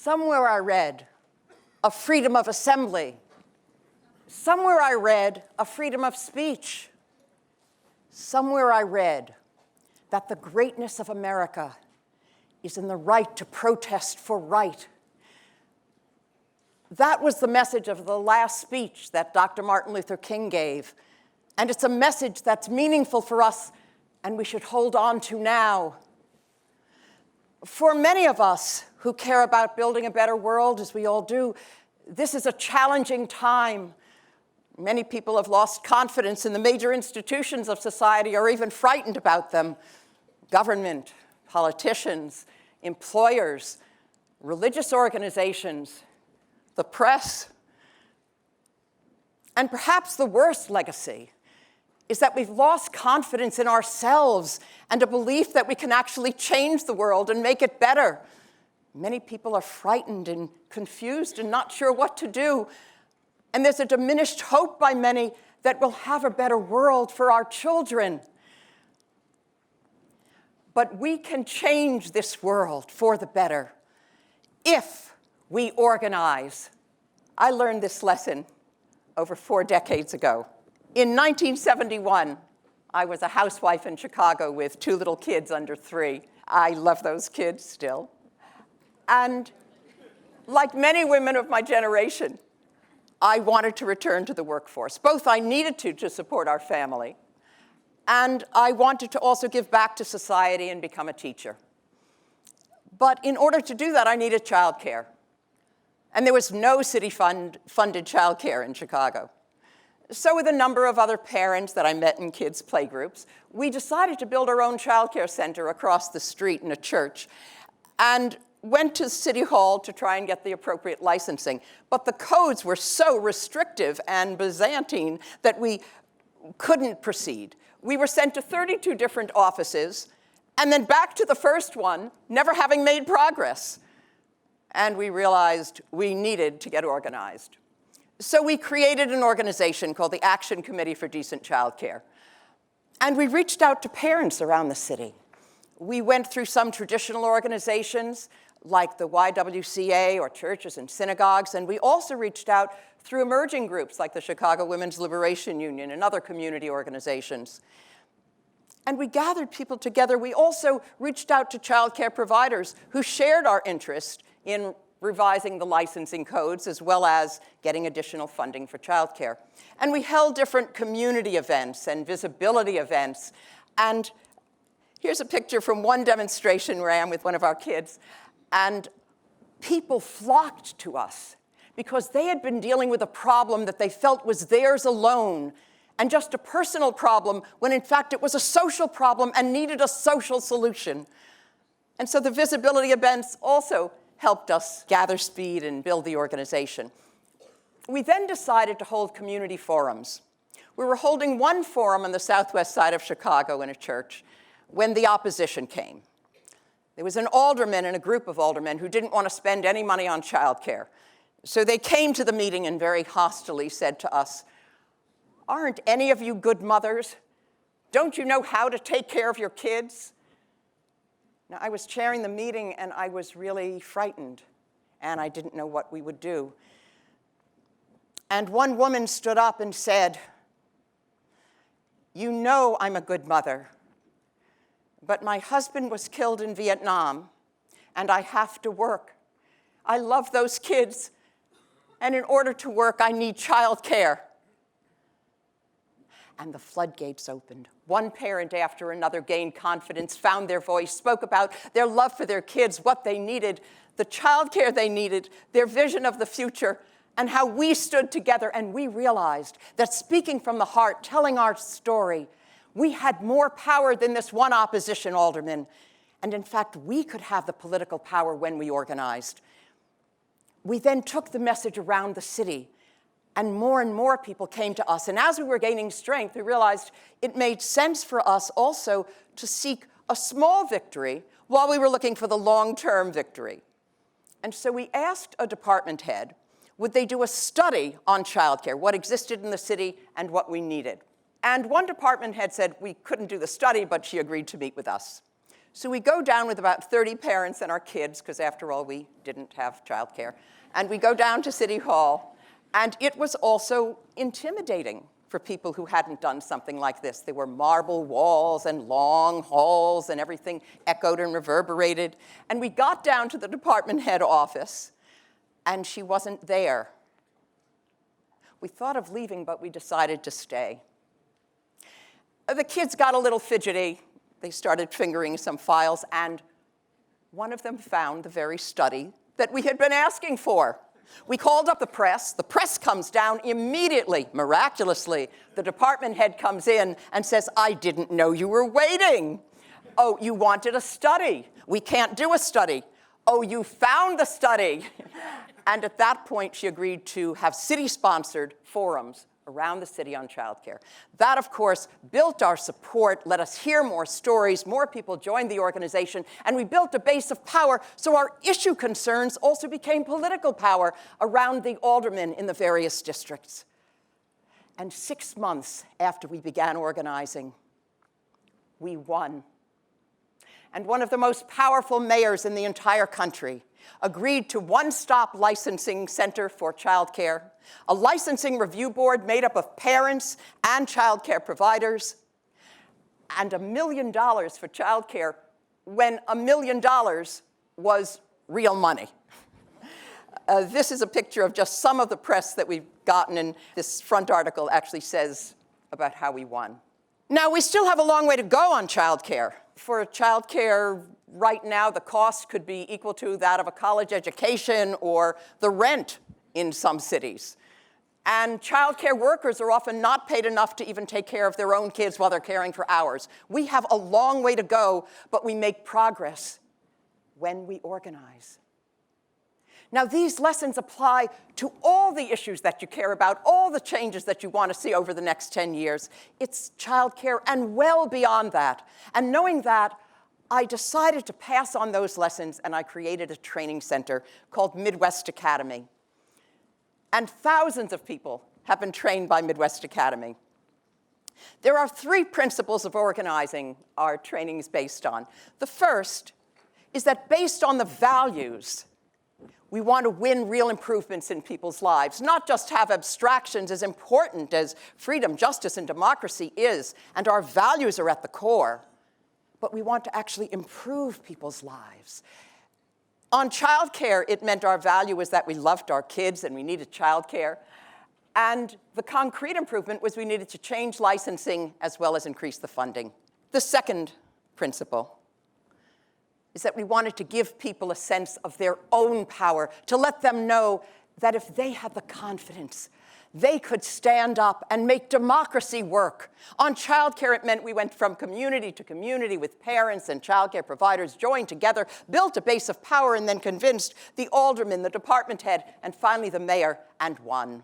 Somewhere I read of freedom of assembly. Somewhere I read of freedom of speech. Somewhere I read that the greatness of America is in the right to protest for right. That was the message of the last speech that Dr. Martin Luther King gave. And it's a message that's meaningful for us and we should hold on to now. For many of us who care about building a better world, as we all do, this is a challenging time. Many people have lost confidence in the major institutions of society or even frightened about them. Government, politicians, employers, religious organizations, the press. And perhaps the worst legacy is that we've lost confidence in ourselves and a belief that we can actually change the world and make it better. Many people are frightened and confused and not sure what to do. And there's a diminished hope by many that we'll have a better world for our children. But we can change this world for the better if we organize. I learned this lesson over 4 decades ago. In 1971, I was a housewife in Chicago with 2 little kids under 3. I love those kids still. And like many women of my generation, I wanted to return to the workforce. Both I needed to support our family, and I wanted to also give back to society and become a teacher. But in order to do that, I needed childcare. And there was no city-funded childcare in Chicago. So with a number of other parents that I met in kids' playgroups, we decided to build our own childcare center across the street in a church and went to City Hall to try and get the appropriate licensing. But the codes were so restrictive and Byzantine that we couldn't proceed. We were sent to 32 different offices and then back to the first one, never having made progress. And we realized we needed to get organized. So we created an organization called the Action Committee for Decent Childcare. And we reached out to parents around the city. We went through some traditional organizations like the YWCA or churches and synagogues, and we also reached out through emerging groups like the Chicago Women's Liberation Union and other community organizations. And we gathered people together. We also reached out to childcare providers who shared our interest in revising the licensing codes as well as getting additional funding for childcare. And we held different community events and visibility events. And here's a picture from one demonstration where I am with one of our kids. And people flocked to us because they had been dealing with a problem that they felt was theirs alone and just a personal problem when in fact it was a social problem and needed a social solution. And so the visibility events also helped us gather speed and build the organization. We then decided to hold community forums. We were holding one forum on the southwest side of Chicago in a church when the opposition came. There was an alderman and a group of aldermen who didn't want to spend any money on childcare. So they came to the meeting and very hostilely said to us, "Aren't any of you good mothers? Don't you know how to take care of your kids?" Now, I was chairing the meeting, and I was really frightened, and I didn't know what we would do. And one woman stood up and said, "You know I'm a good mother, but my husband was killed in Vietnam, and I have to work. I love those kids, and in order to work, I need childcare." And the floodgates opened. One parent after another gained confidence, found their voice, spoke about their love for their kids, what they needed, the childcare they needed, their vision of the future, and how we stood together. And we realized that speaking from the heart, telling our story, we had more power than this one opposition alderman. And in fact, we could have the political power when we organized. We then took the message around the city, and more people came to us. And as we were gaining strength, we realized it made sense for us also to seek a small victory while we were looking for the long-term victory. And so we asked a department head, would they do a study on childcare, what existed in the city and what we needed? And one department head said we couldn't do the study, but she agreed to meet with us. So we go down with about 30 parents and our kids, because after all, we didn't have childcare. And we go down to City Hall, and it was also intimidating for people who hadn't done something like this. There were marble walls and long halls, and everything echoed and reverberated. And we got down to the department head office, and she wasn't there. We thought of leaving, but we decided to stay. The kids got a little fidgety. They started fingering some files, and one of them found the very study that we had been asking for. We called up the press. The press comes down immediately, miraculously. The department head comes in and says, "I didn't know you were waiting. Oh, you wanted a study. We can't do a study. Oh, you found the study." And at that point, she agreed to have city-sponsored forums around the city on childcare. That, of course, built our support, let us hear more stories, more people joined the organization, and we built a base of power, so our issue concerns also became political power around the aldermen in the various districts. And 6 months after we began organizing, we won. And one of the most powerful mayors in the entire country agreed to one-stop licensing center for childcare, a licensing review board made up of parents and childcare providers, and $1 million for childcare when $1 million was real money. This is a picture of just some of the press that we've gotten, and this front article actually says about how we won. Now, we still have a long way to go on childcare. For childcare, right now, the cost could be equal to that of a college education or the rent in some cities. And childcare workers are often not paid enough to even take care of their own kids while they're caring for ours. We have a long way to go, but we make progress when we organize. Now, these lessons apply to all the issues that you care about, all the changes that you want to see over the next 10 years. It's childcare and well beyond that. And knowing that, I decided to pass on those lessons, and I created a training center called Midwest Academy. And thousands of people have been trained by Midwest Academy. There are 3 principles of organizing our training is based on. The first is that based on the values, we want to win real improvements in people's lives, not just have abstractions as important as freedom, justice, and democracy is, and our values are at the core, but we want to actually improve people's lives. On childcare, it meant our value was that we loved our kids and we needed childcare. And the concrete improvement was we needed to change licensing as well as increase the funding. The second principle is that we wanted to give people a sense of their own power, to let them know that if they had the confidence, they could stand up and make democracy work. On childcare, it meant we went from community to community with parents and childcare providers joined together, built a base of power, and then convinced the alderman, the department head, and finally the mayor, and won.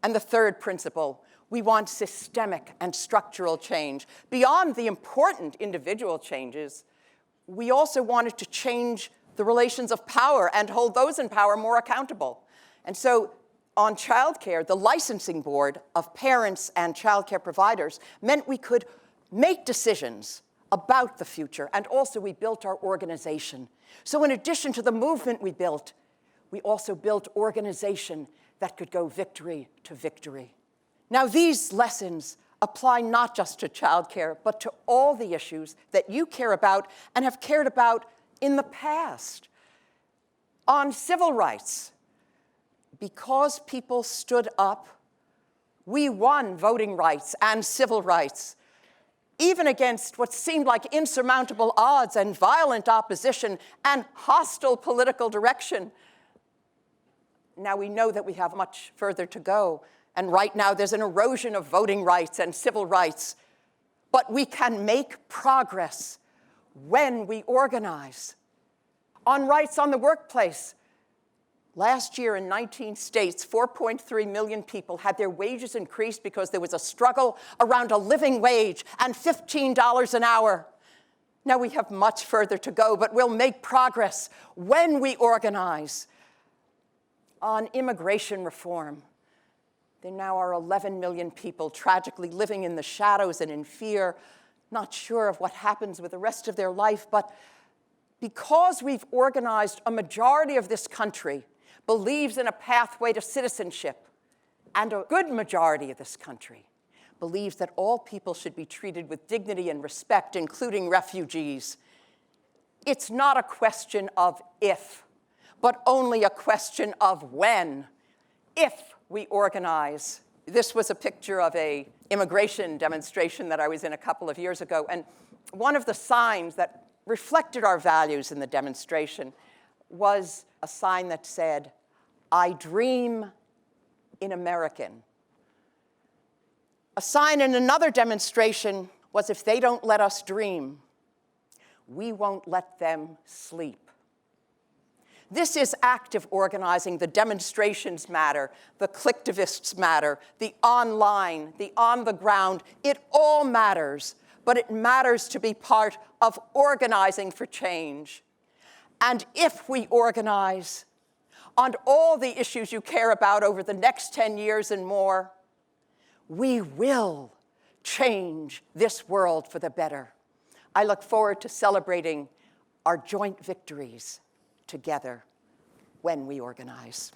And the third principle, we want systemic and structural change. Beyond the important individual changes, we also wanted to change the relations of power and hold those in power more accountable. And so on childcare, the licensing board of parents and childcare providers meant we could make decisions about the future, and also we built our organization. So in addition to the movement we built, we also built organization that could go victory to victory. Now, these lessons apply not just to childcare, but to all the issues that you care about and have cared about in the past. On civil rights, because people stood up, we won voting rights and civil rights, even against what seemed like insurmountable odds and violent opposition and hostile political direction. Now we know that we have much further to go. And right now, there's an erosion of voting rights and civil rights. But we can make progress when we organize. On rights on the workplace, last year in 19 states, 4.3 million people had their wages increased because there was a struggle around a living wage and $15 an hour. Now we have much further to go, but we'll make progress when we organize. On immigration reform, there now are 11 million people tragically living in the shadows and in fear. not sure of what happens with the rest of their life, but because we've organized, a majority of this country believes in a pathway to citizenship, and a good majority of this country believes that all people should be treated with dignity and respect, including refugees. It's not a question of if, but only a question of when. If we organize. This was a picture of an immigration demonstration that I was in a couple of years ago, and one of the signs that reflected our values in the demonstration was a sign that said, "I dream in American." A sign in another demonstration was, "If they don't let us dream, we won't let them sleep." This is active organizing. The demonstrations matter, the clicktivists matter, the online, the on the ground. It all matters, but it matters to be part of organizing for change. And if we organize on all the issues you care about over the next 10 years and more, we will change this world for the better. I look forward to celebrating our joint victories together when we organize.